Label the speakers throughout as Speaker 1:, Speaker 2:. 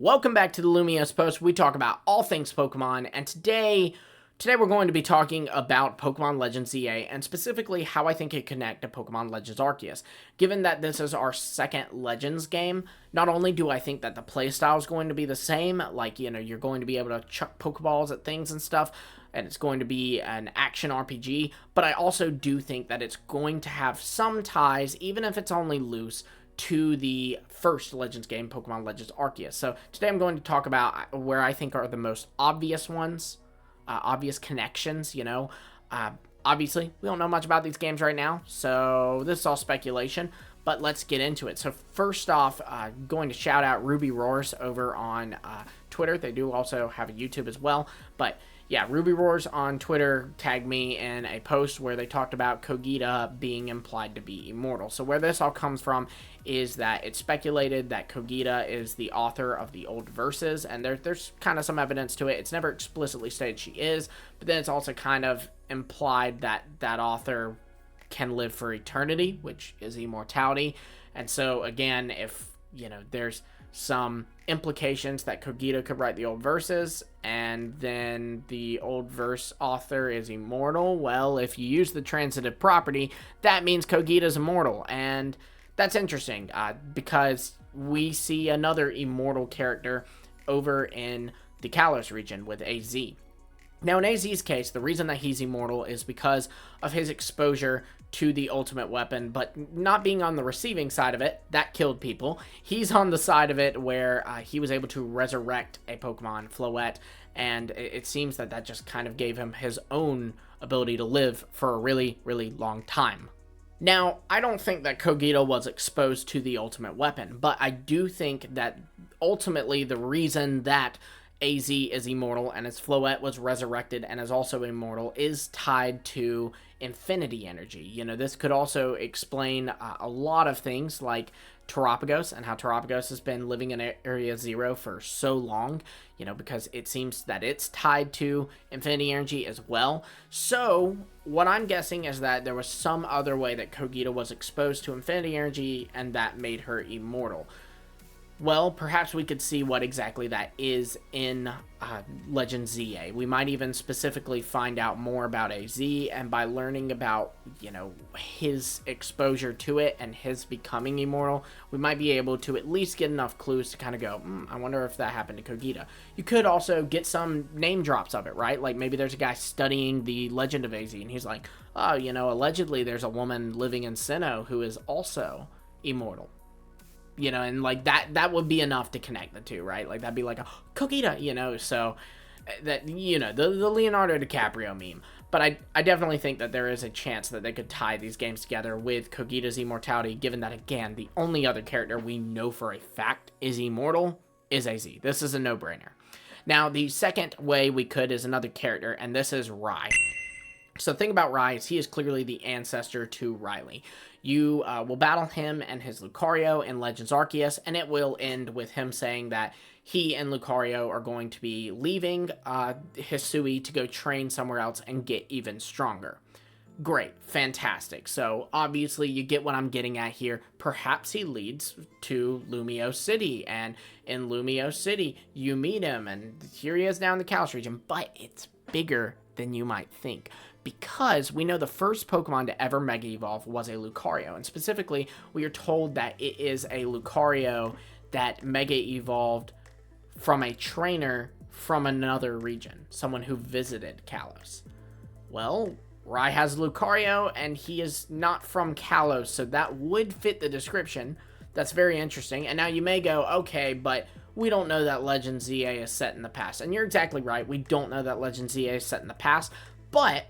Speaker 1: Welcome back to the Lumiose Post. We talk about all things Pokemon, and today we're going to be talking about Pokemon Legends ZA, and specifically how I think it connects to Pokemon Legends Arceus. Given that this is our second Legends game, not only do I think that the playstyle is going to be the same, like, you're going to be able to chuck Pokeballs at things and stuff, and it's going to be an action RPG, but I also do think that it's going to have some ties, even if it's only loose, to the first Legends game, Pokemon Legends Arceus. So today I'm going to talk about where I think are the most obvious ones, obvious connections, Obviously, we don't know much about these games right now, so this is all speculation, but let's get into it. So first off, going to shout out Ruby Roars over on Twitter. They do also have a YouTube as well, but yeah, Ruby Roars on Twitter tagged me in a post where they talked about Kogita being implied to be immortal. So where this all comes from is that it's speculated that Kogita is the author of the old verses, and there's kind of some evidence to it. It's never explicitly stated she is, but then it's also kind of implied that that author can live for eternity, which is immortality. And so again, if there's some implications that Kogita could write the old verses and then the old verse author is immortal, well, if you use the transitive property, that means Kogita's immortal. And that's interesting because we see another immortal character over in the Kalos region with AZ. Now, in AZ's case, the reason that he's immortal is because of his exposure to the ultimate weapon, but not being on the receiving side of it, that killed people. He's on the side of it where he was able to resurrect a Pokemon, Floette, and it seems that that just kind of gave him his own ability to live for a really, really long time. Now, I don't think that Kogita was exposed to the ultimate weapon, but I do think that ultimately the reason that AZ is immortal and his Floette was resurrected and is also immortal is tied to infinity energy. This could also explain a lot of things like Terapagos and how Terapagos has been living in Area Zero for so long, because it seems that it's tied to infinity energy as well. So what I'm guessing is that there was some other way that Kogita was exposed to infinity energy and that made her immortal. Well, perhaps we could see what exactly that is in Legends ZA. We might even specifically find out more about AZ, and by learning about, his exposure to it and his becoming immortal, we might be able to at least get enough clues to kind of go, I wonder if that happened to Kogita. You could also get some name drops of it, right? Like maybe there's a guy studying the legend of AZ, and he's like, oh, allegedly there's a woman living in Sinnoh who is also immortal. And like that would be enough to connect the two, right? Like that'd be like a Kogita, so that, the Leonardo DiCaprio meme. But I definitely think that there is a chance that they could tie these games together with Kogita's immortality, given that, again, the only other character we know for a fact is immortal is AZ. This is a no-brainer. Now, the second way we could is another character, and this is Rai. So the thing about Rai is he is clearly the ancestor to Riley. You will battle him and his Lucario in Legends Arceus, and it will end with him saying that he and Lucario are going to be leaving Hisui to go train somewhere else and get even stronger. Great, fantastic. So obviously you get what I'm getting at here. Perhaps he leads to Lumiose City, and in Lumiose City you meet him, and here he is down in the Kalos region, but it's bigger than you might think, because we know the first Pokemon to ever Mega Evolve was a Lucario, and specifically we are told that it is a Lucario that Mega Evolved from a trainer from another region, someone who visited Kalos. Well, Rai has Lucario, and he is not from Kalos, so that would fit the description. That's very interesting. And now you may go, okay, but we don't know that Legends ZA is set in the past. And you're exactly right. We don't know that Legends ZA is set in the past, but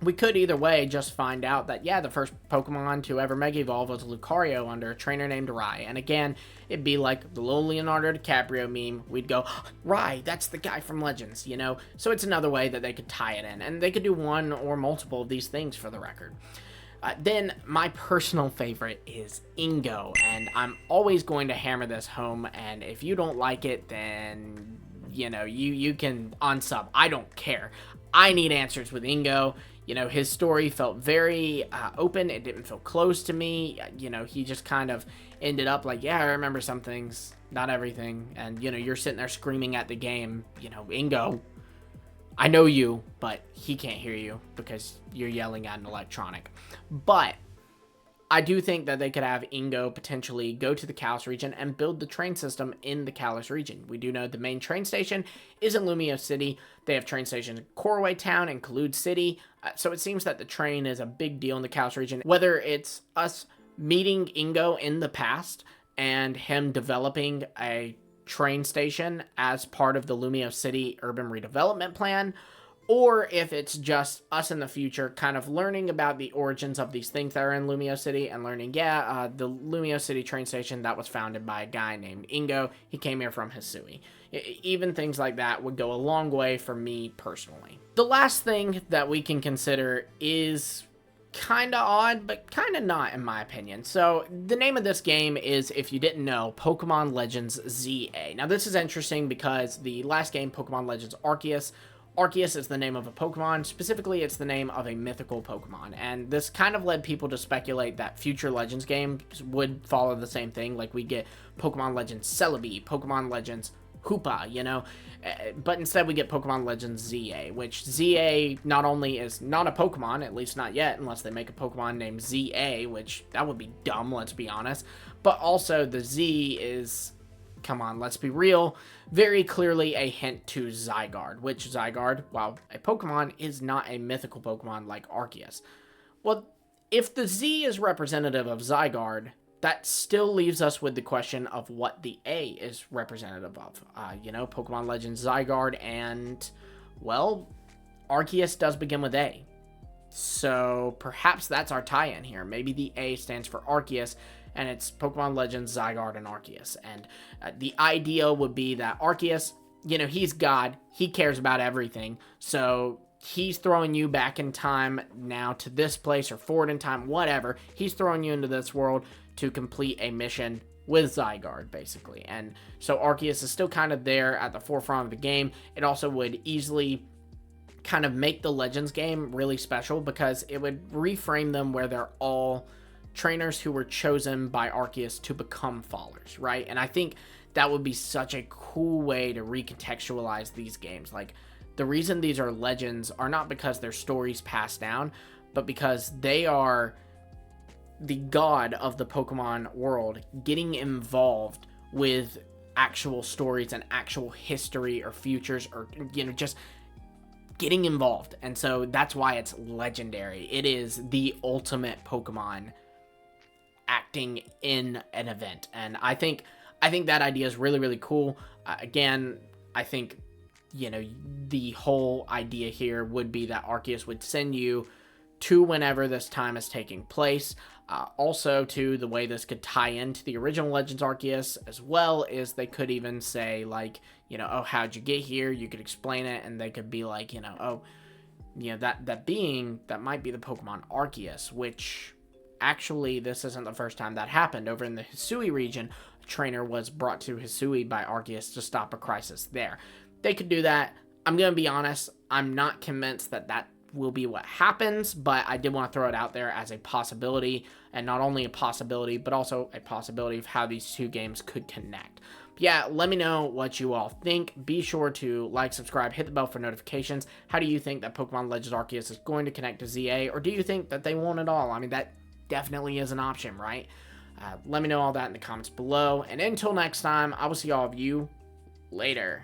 Speaker 1: we could either way just find out that, yeah, the first Pokemon to ever Mega Evolve was Lucario under a trainer named Rai. And again, it'd be like the little Leonardo DiCaprio meme. We'd go, Rai, that's the guy from Legends, So it's another way that they could tie it in. And they could do one or multiple of these things for the record. Then my personal favorite is Ingo, and I'm always going to hammer this home, and if you don't like it, then, you can unsub. I don't care. I need answers with Ingo. His story felt very open. It didn't feel close to me. He just kind of ended up like, yeah, I remember some things. not everything. And, you know, you're sitting there screaming at the game, you know, Ingo, I know you, but he can't hear you because you're yelling at an electronic. But I do think that they could have Ingo potentially go to the Kalos region and build the train system in the Kalos region. We do know the main train station is in Lumio City. They have train stations in Korway Town and Kalud City. So it seems that the train is a big deal in the Kalos region. Whether it's us meeting Ingo in the past and him developing a train station as part of the Lumio City urban redevelopment plan, or if it's just us in the future kind of learning about the origins of these things that are in Lumio City and learning, the Lumio City train station, that was founded by a guy named Ingo. He came here from Hisui. Even things like that would go a long way for me personally. The last thing that we can consider is kind of odd, but kind of not in my opinion. So the name of this game is, if you didn't know, Pokemon Legends ZA. Now this is interesting because the last game, Pokemon Legends Arceus is the name of a Pokemon. Specifically, it's the name of a mythical Pokemon. And this kind of led people to speculate that future Legends games would follow the same thing. Like we get Pokemon Legends Celebi, Pokemon Legends Hoopa, you know. But instead we get Pokemon Legends ZA, which ZA not only is not a Pokemon, at least not yet, unless they make a Pokemon named ZA, which that would be dumb, let's be honest. But also the Z is, come on, let's be real, very clearly a hint to Zygarde, which Zygarde, while a Pokemon, is not a mythical Pokemon like Arceus. Well, if the Z is representative of Zygarde, that still leaves us with the question of what the A is representative of. You know, Pokemon Legends Zygarde and, well, Arceus does begin with A. So perhaps that's our tie-in here. Maybe the A stands for Arceus, and it's Pokemon Legends Zygarde and Arceus. And the idea would be that Arceus, you know, he's God. He cares about everything. So he's throwing you back in time now to this place, or forward in time, whatever. He's throwing you into this world to complete a mission with Zygarde, basically. And so Arceus is still kind of there at the forefront of the game. It also would easily kind of make the Legends game really special, because it would reframe them where they're all trainers who were chosen by Arceus to become fallers, right? And I think that would be such a cool way to recontextualize these games. Like, the reason these are Legends are not because they're stories passed down, but because they are the god of the Pokemon world getting involved with actual stories and actual history or futures, or, you know, just getting involved. And so that's why it's legendary. It is the ultimate Pokemon acting in an event. And I think that idea is really, really cool. Again, I think, you know, the whole idea here would be that Arceus would send you to whenever this time is taking place. Also, to the way this could tie into the original Legends Arceus, as well as they could even say, like, you know, oh, how'd you get here? You could explain it, and they could be like, you know, oh, you know, that being, that might be the Pokemon Arceus, which actually, this isn't the first time that happened. Over in the Hisui region, a trainer was brought to Hisui by Arceus to stop a crisis there. They could do that. I'm going to be honest, I'm not convinced that that will be what happens, but I did want to throw it out there as a possibility, and not only a possibility, but also a possibility of how these two games could connect. But yeah, let me know what you all think. Be sure to like, subscribe, hit the bell for notifications. How do you think that Pokemon Legends Arceus is going to connect to ZA, or do you think that they won't at all? I mean, that definitely is an option, right? Let me know all that in the comments below, and until next time, I will see all of you later.